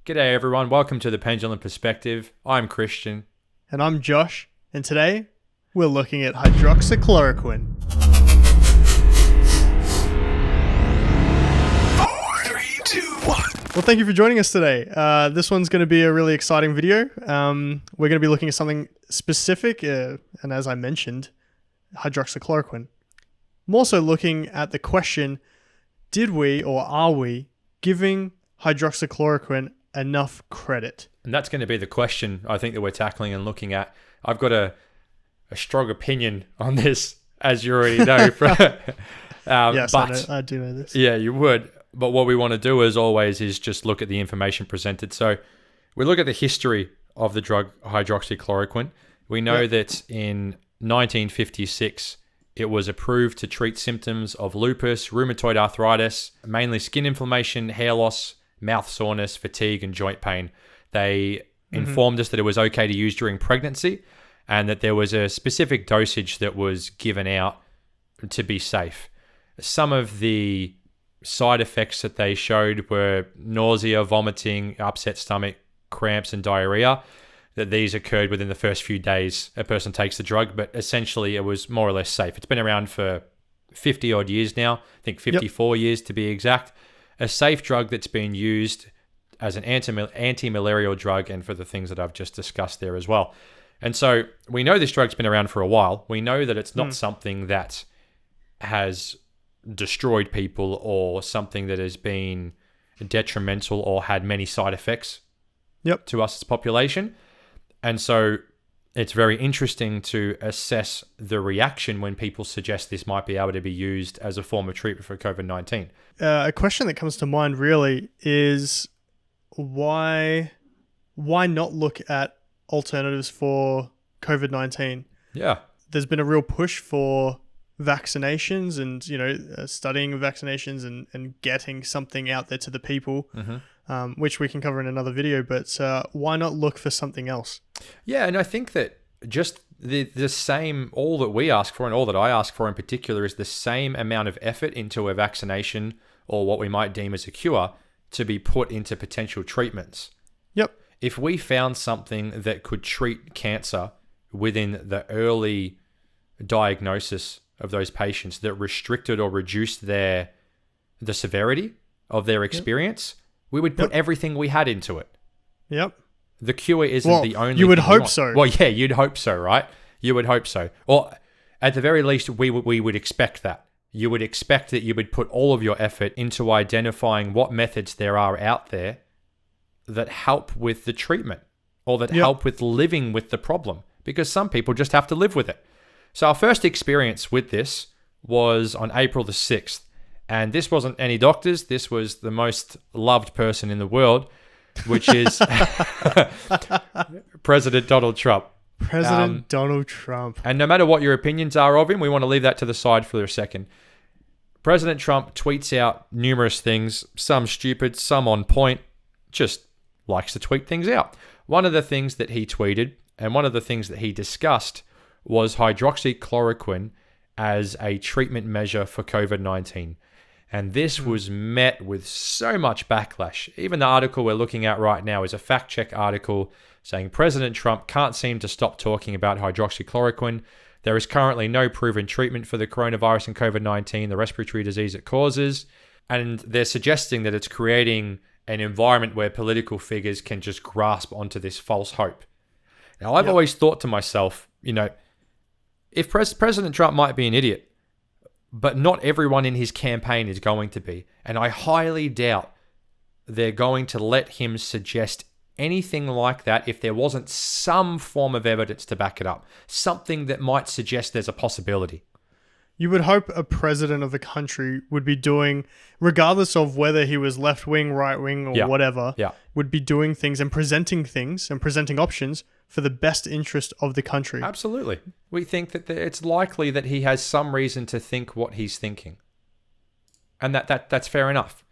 G'day everyone, welcome to the Pendulum Perspective. I'm Christian. And I'm Josh, and today we're looking at hydroxychloroquine. 4, 3, 2, 1. Well, thank you for joining us today. This one's going to be a really exciting video. We're going to be looking at something specific, and as I mentioned, hydroxychloroquine. More so looking at the question, did we or are we giving hydroxychloroquine enough credit? And that's going to be the question I think that we're tackling and looking at. I've got a strong opinion on this, as you already know. Yes, but I do know this. Yeah, you would. But what we want to do, as always, is just look at the information presented. So we look at the history of the drug hydroxychloroquine. We know that in 1956, it was approved to treat symptoms of lupus, rheumatoid arthritis, mainly skin inflammation, hair loss, mouth soreness, fatigue, and joint pain. They informed us that it was okay to use during pregnancy and that there was a specific dosage that was given out to be safe. Some of the side effects that they showed were nausea, vomiting, upset stomach, cramps, and diarrhea. That these occurred within the first few days a person takes the drug, but essentially it was more or less safe. It's been around for 50 odd years now, I think 54 years to be exact. A safe drug that's been used as an anti-malarial drug and for the things that I've just discussed there as well. And so we know this drug's been around for a while. We know that it's not something that has destroyed people or something that has been detrimental or had many side effects to us as a population. And so it's very interesting to assess the reaction when people suggest this might be able to be used as a form of treatment for COVID-19. A question that comes to mind really is why not look at alternatives for COVID-19? Yeah. There's been a real push for vaccinations and, studying vaccinations and getting something out there to the people, which we can cover in another video. But why not look for something else? Yeah, and I think that just the same, all that we ask for and all that I ask for in particular is the same amount of effort into a vaccination or what we might deem as a cure to be put into potential treatments. Yep. If we found something that could treat cancer within the early diagnosis of those patients that restricted or reduced the severity of their experience, we would put everything we had into it. Yep. The cure isn't the only. You would thing hope so. Well, yeah, you'd hope so, right? You would hope so. Or at the very least, we would expect that. You would expect that you would put all of your effort into identifying what methods there are out there that help with the treatment or that help with living with the problem, because some people just have to live with it. So our first experience with this was on April the 6th. And this wasn't any doctors. This was the most loved person in the world, which is President Donald Trump. President Donald Trump. And no matter what your opinions are of him, we want to leave that to the side for a second. President Trump tweets out numerous things, some stupid, some on point, just likes to tweet things out. One of the things that he tweeted and one of the things that he discussed was hydroxychloroquine as a treatment measure for COVID-19. And this was met with so much backlash. Even the article we're looking at right now is a fact check article saying President Trump can't seem to stop talking about hydroxychloroquine. There is currently no proven treatment for the coronavirus and COVID-19, the respiratory disease it causes. And they're suggesting that it's creating an environment where political figures can just grasp onto this false hope. Now, I've always thought to myself, if President Trump might be an idiot, but not everyone in his campaign is going to be. And I highly doubt they're going to let him suggest anything like that if there wasn't some form of evidence to back it up. Something that might suggest there's a possibility. You would hope a president of a country would be doing, regardless of whether he was left-wing, right-wing, or whatever, would be doing things and presenting options for the best interest of the country. Absolutely. We think that it's likely that he has some reason to think what he's thinking. And that's fair enough.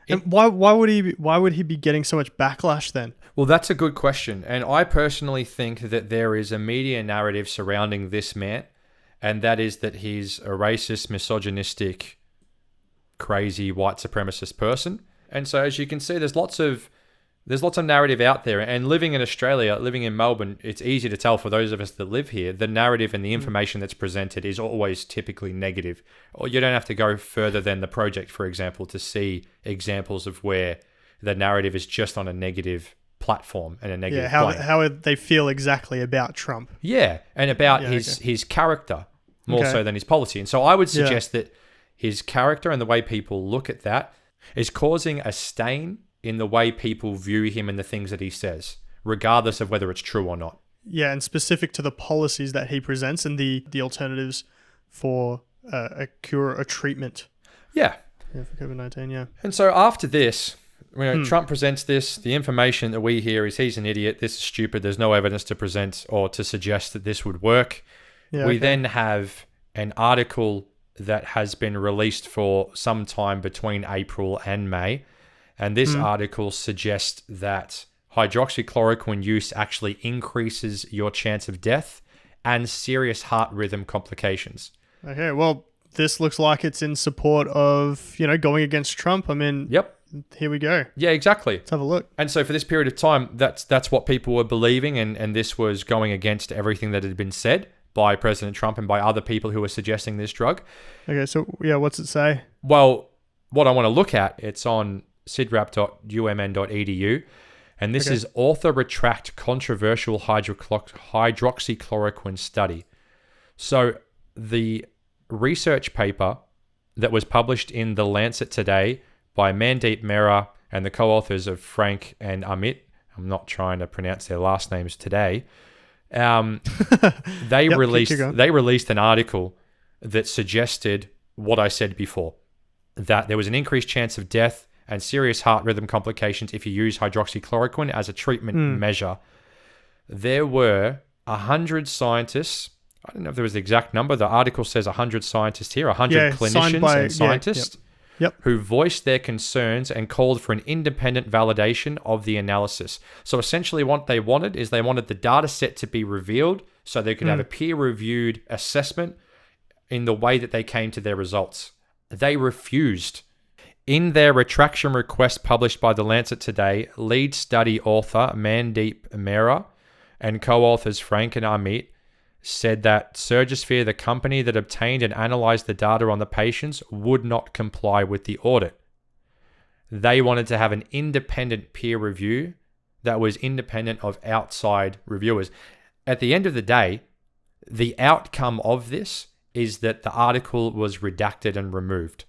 And why would he be getting so much backlash then? Well, that's a good question. And I personally think that there is a media narrative surrounding this man, and that is that he's a racist, misogynistic, crazy white supremacist person. And so as you can see, there's lots of there's lots of narrative out there. And living in Australia, living in Melbourne, it's easy to tell for those of us that live here, the narrative and the information that's presented is always typically negative. Or you don't have to go further than The Project, for example, to see examples of where the narrative is just on a negative platform and a negative plane. How they feel exactly about Trump. Yeah, and about his character more so than his policy. And so I would suggest that his character and the way people look at that is causing a stain in the way people view him and the things that he says, regardless of whether it's true or not. Yeah, and specific to the policies that he presents and the alternatives for a cure, a treatment. Yeah. Yeah, for COVID-19, yeah. And so after this, Trump presents this, the information that we hear is he's an idiot, this is stupid, there's no evidence to present or to suggest that this would work. Yeah, we then have an article that has been released for some time between April and May. And this article suggests that hydroxychloroquine use actually increases your chance of death and serious heart rhythm complications. Okay, well, this looks like it's in support of, going against Trump. I mean, here we go. Yeah, exactly. Let's have a look. And so for this period of time, that's what people were believing, and this was going against everything that had been said by President Trump and by other people who were suggesting this drug. Okay, so what's it say? Well, what I want to look at, it's on sidrap.umn.edu, and this is author retract controversial hydroxychloroquine study. So the research paper that was published in The Lancet today by Mandeep Mehra and the co-authors of Frank and Amit, I'm not trying to pronounce their last names today, they released an article that suggested what I said before, that there was an increased chance of death and serious heart rhythm complications if you use hydroxychloroquine as a treatment measure. There were 100 scientists. I don't know if there was the exact number. The article says 100 scientists here, 100 clinicians and scientists who voiced their concerns and called for an independent validation of the analysis. So essentially what they wanted is they wanted the data set to be revealed so they could have a peer-reviewed assessment in the way that they came to their results. They refused. In their retraction request published by The Lancet today, lead study author Mandeep Mehra and co-authors Frank and Amit said that Surgisphere, the company that obtained and analyzed the data on the patients, would not comply with the audit. They wanted to have an independent peer review that was independent of outside reviewers. At the end of the day, the outcome of this is that the article was redacted and removed.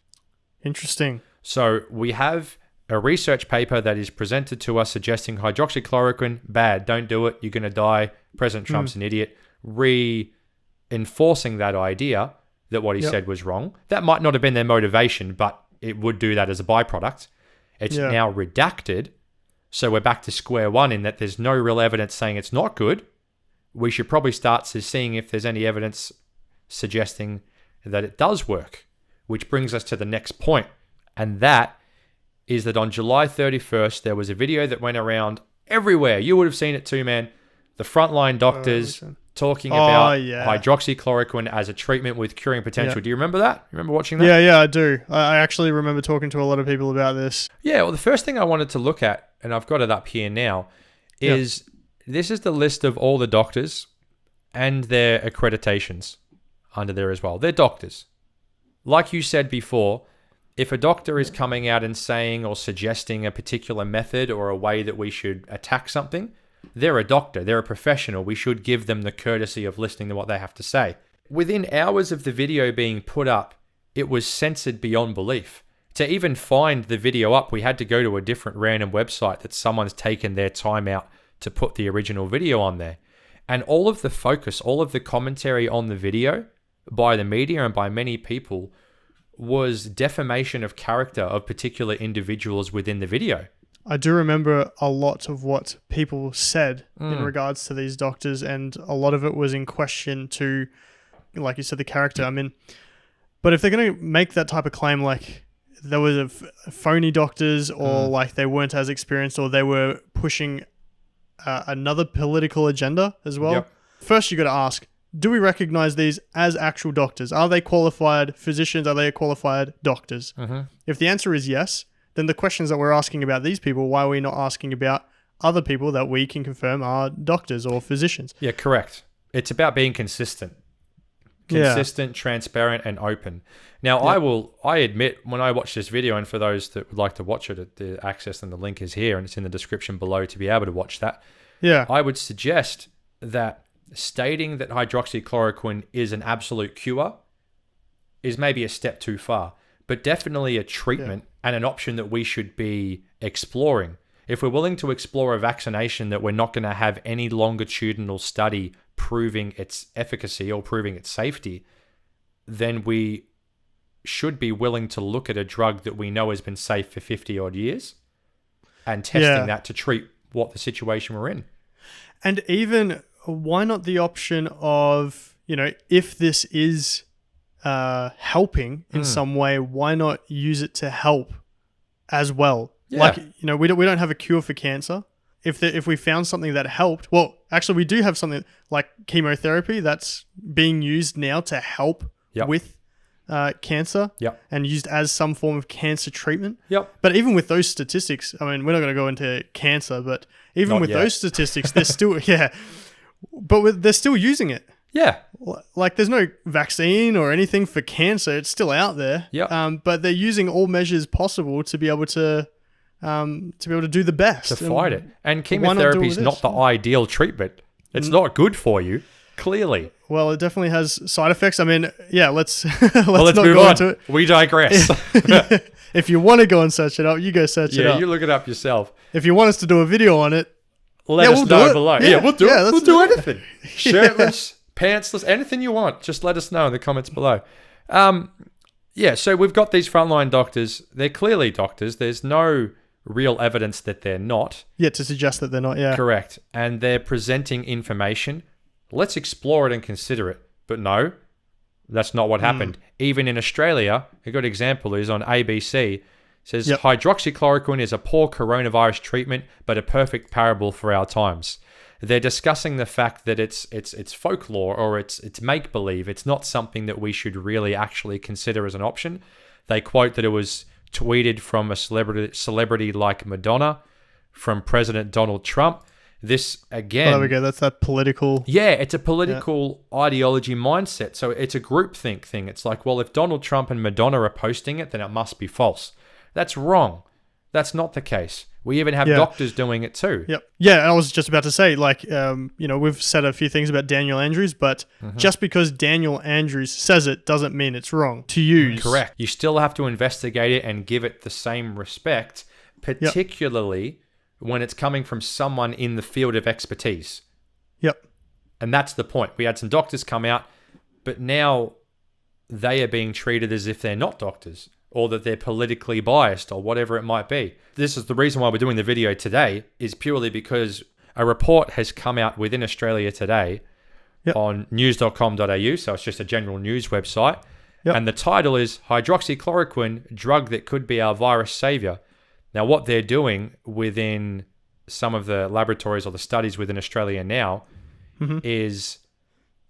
Interesting. So we have a research paper that is presented to us suggesting hydroxychloroquine, bad, don't do it, you're going to die, President Trump's an idiot, reinforcing that idea that what he said was wrong. That might not have been their motivation, but it would do that as a byproduct. It's now redacted, so we're back to square one in that there's no real evidence saying it's not good. We should probably start seeing if there's any evidence suggesting that it does work, which brings us to the next point. And that is that on July 31st, there was a video that went around everywhere. You would have seen it too, man. The Frontline Doctors talking about hydroxychloroquine as a treatment with curing potential. Do you remember that? You remember watching that? Yeah, I do. I actually remember talking to a lot of people about this. Yeah, well, the first thing I wanted to look at, and I've got it up here now, is this is the list of all the doctors and their accreditations under there as well. They're doctors. Like you said before, if a doctor is coming out and saying or suggesting a particular method or a way that we should attack something, they're a doctor, they're a professional. We should give them the courtesy of listening to what they have to say. Within hours of the video being put up, it was censored beyond belief. To even find the video up, we had to go to a different random website that someone's taken their time out to put the original video on there. And all of the focus, all of the commentary on the video by the media and by many people was defamation of character of particular individuals within the video. I do remember a lot of what people said in regards to these doctors, and a lot of it was in question to, like you said, the character. I mean, but if they're going to make that type of claim, like there was a phony doctors or like they weren't as experienced or they were pushing another political agenda as well. First, you got to ask, do we recognize these as actual doctors? Are they qualified physicians? Are they qualified doctors? If the answer is yes, then the questions that we're asking about these people, why are we not asking about other people that we can confirm are doctors or physicians? Yeah, correct. It's about being consistent. Consistent, transparent, and open. Now, I admit, when I watch this video, and for those that would like to watch it, the access and the link is here, and it's in the description below to be able to watch that. Yeah. I would suggest that stating that hydroxychloroquine is an absolute cure is maybe a step too far, but definitely a treatment and an option that we should be exploring. If we're willing to explore a vaccination that we're not going to have any longitudinal study proving its efficacy or proving its safety, then we should be willing to look at a drug that we know has been safe for 50 odd years and testing that to treat what the situation we're in. And even, why not the option of, if this is helping in some way, why not use it to help as well? Yeah. Like, we don't have a cure for cancer. If we found something that helped, well, actually we do have something like chemotherapy that's being used now to help with cancer and used as some form of cancer treatment. But even with those statistics, I mean, we're not going to go into cancer, but even Not with yet. those statistics, they're still, they're still using it. Yeah. Like, there's no vaccine or anything for cancer. It's still out there. But they're using all measures possible to be able to do the best. To fight it. And why not do chemotherapy is this? not the ideal treatment. It's not good for you, clearly. Well, it definitely has side effects. I mean, let's let's Let's not move go on. into it. We digress. If you want to go and search it up, you go search it Yeah, up. you look it up yourself. If you want us to do a video on it, Let Yeah, us we'll do know it. below. Yeah, We'll do it. let's We'll do do it. anything. Shirtless, pantsless, anything you want. Just let us know in the comments below. So we've got these frontline doctors. They're clearly doctors. There's no real evidence that they're not. to suggest that they're not, Correct. And they're presenting information. Let's explore it and consider it. But no, that's not what happened. Even in Australia, a good example is on ABC. Says hydroxychloroquine is a poor coronavirus treatment, but a perfect parable for our times. They're discussing the fact that it's folklore or it's make believe. It's not something that we should really actually consider as an option. They quote that it was tweeted from a celebrity like Madonna, from President Donald Trump. This again. there we go. That's that political. Yeah, it's a political ideology mindset. So it's a groupthink thing. It's like, well, if Donald Trump and Madonna are posting it, then it must be false. That's wrong. That's not the case. We even have doctors doing it too. Yeah, I was just about to say, like, we've said a few things about Daniel Andrews, but just because Daniel Andrews says it doesn't mean it's wrong to use. Correct. You still have to investigate it and give it the same respect, particularly when it's coming from someone in the field of expertise. And that's the point. We had some doctors come out, but now they are being treated as if they're not doctors, or that they're politically biased, or whatever it might be. This is the reason why we're doing the video today, is purely because a report has come out within Australia today on news.com.au, so it's just a general news website, and the title is Hydroxychloroquine, Drug That Could Be Our Virus Savior. Now, what they're doing within some of the laboratories or the studies within Australia now is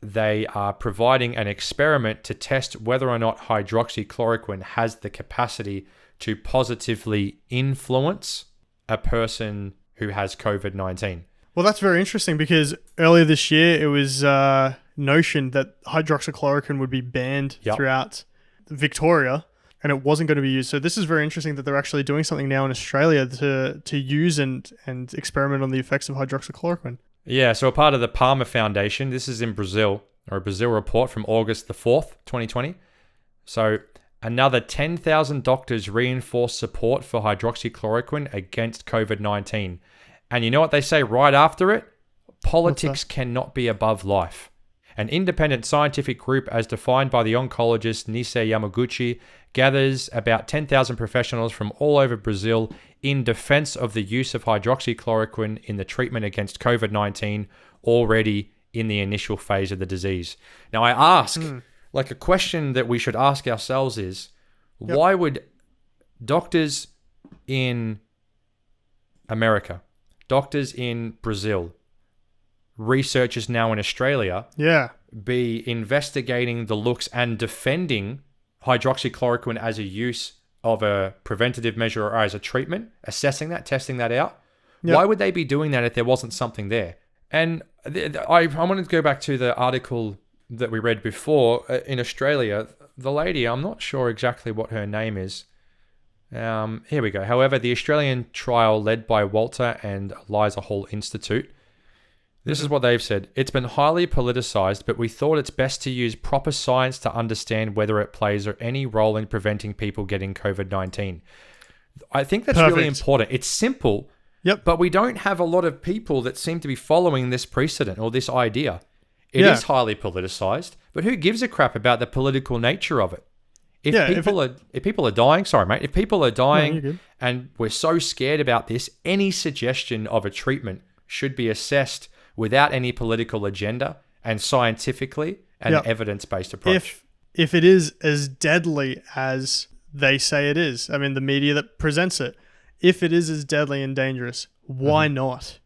they are providing an experiment to test whether or not hydroxychloroquine has the capacity to positively influence a person who has COVID-19. Well, that's very interesting because earlier this year it was notioned that hydroxychloroquine would be banned throughout Victoria and it wasn't going to be used. So this is very interesting that they're actually doing something now in Australia to use and experiment on the effects of hydroxychloroquine. Yeah, so a part of the Palmer Foundation, this is in Brazil, or a Brazil report from August the 4th, 2020. So another 10,000 doctors reinforced support for hydroxychloroquine against COVID-19. And you know what they say right after it? Politics cannot be above life. An independent scientific group as defined by the oncologist Nisei Yamaguchi gathers about 10,000 professionals from all over Brazil in defense of the use of hydroxychloroquine in the treatment against COVID-19 already in the initial phase of the disease. Now I ask, like a question that we should ask ourselves is, why would doctors in America, doctors in Brazil, researchers now in Australia be investigating the looks and defending hydroxychloroquine as a use of a preventative measure or as a treatment, assessing that, testing that out. Yep. Why would they be doing that if there wasn't something there? And I wanted to go back to the article that we read before. In Australia, the lady, I'm not sure exactly what her name is. Here we go. However, the Australian trial led by Walter and Eliza Hall Institute, this is what they've said. It's been highly politicized, but we thought it's best to use proper science to understand whether it plays any role in preventing people getting COVID-19. I think that's really important. It's simple, Yep. but we don't have a lot of people that seem to be following this precedent or this idea. It is highly politicized, but who gives a crap about the political nature of it? If people are dying, sorry, mate, if people are dying and we're so scared about this, any suggestion of a treatment should be assessed without any political agenda and scientifically and evidence-based approach. If it is as deadly as they say it is, I mean, the media that presents it, if it is as deadly and dangerous, why not?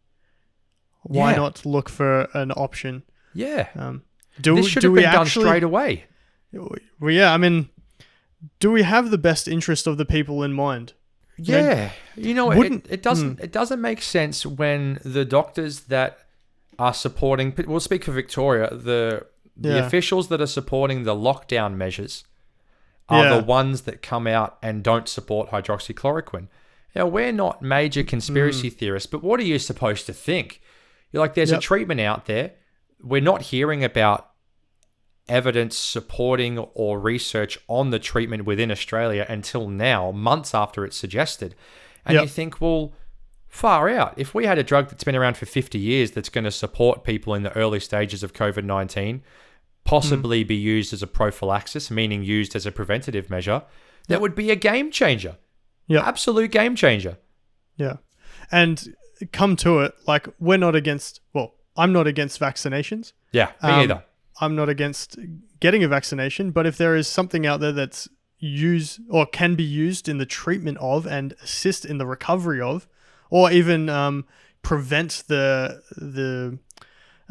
Why not look for an option? Yeah. This should have been done straight away. Well, yeah, I mean, do we have the best interest of the people in mind? Yeah. It doesn't make sense when the doctors that are supporting, we'll speak for Victoria, the officials that are supporting the lockdown measures are the ones that come out and don't support hydroxychloroquine. Now, we're not major conspiracy theorists, but what are you supposed to think? You're like, there's a treatment out there. We're not hearing about evidence supporting or research on the treatment within Australia until now, months after it's suggested. And you think, well, far out. If we had a drug that's been around for 50 years that's going to support people in the early stages of COVID-19, possibly be used as a prophylaxis, meaning used as a preventative measure, that would be a game changer. Yeah. Absolute game changer. Yeah. And come to it, like, we're not against, well, I'm not against vaccinations. Yeah, me either. I'm not against getting a vaccination, but if there is something out there that's used or can be used in the treatment of and assist in the recovery of, or even prevent the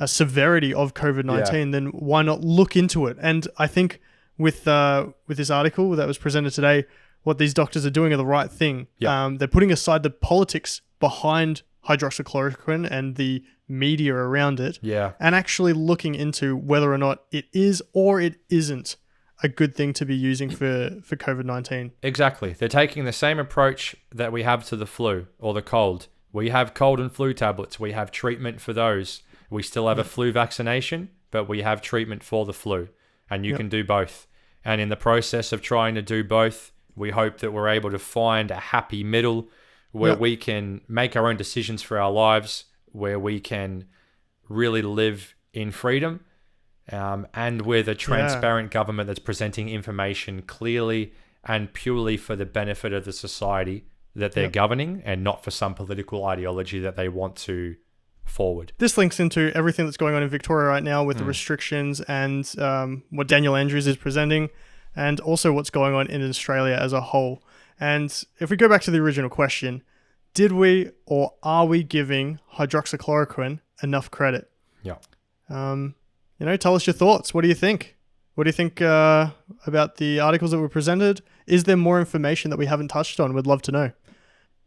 severity of COVID-19, then why not look into it? And I think with this article that was presented today, what these doctors are doing are the right thing. They're putting aside the politics behind hydroxychloroquine and the media around it, and actually looking into whether or not it is or it isn't a good thing to be using for COVID-19. Exactly. They're taking the same approach that we have to the flu or the cold. We have cold and flu tablets. We have treatment for those. We still have a flu vaccination, but we have treatment for the flu, and you can do both. And in the process of trying to do both, we hope that we're able to find a happy middle where we can make our own decisions for our lives, where we can really live in freedom, and with a transparent government that's presenting information clearly and purely for the benefit of the society that they're governing, and not for some political ideology that they want to forward. This links into everything that's going on in Victoria right now with the restrictions and what Daniel Andrews is presenting, and also what's going on in Australia as a whole. And if we go back to the original question, did we or are we giving hydroxychloroquine enough credit? Yeah. Tell us your thoughts. What do you think? What do you think about the articles that were presented? Is there more information that we haven't touched on? We'd love to know.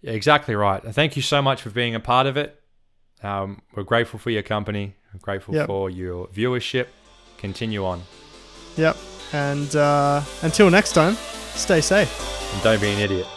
Yeah, exactly right. Thank you so much for being a part of it. We're grateful for your company. We're grateful for your viewership. Continue on. Yep. And until next time, stay safe. And don't be an idiot.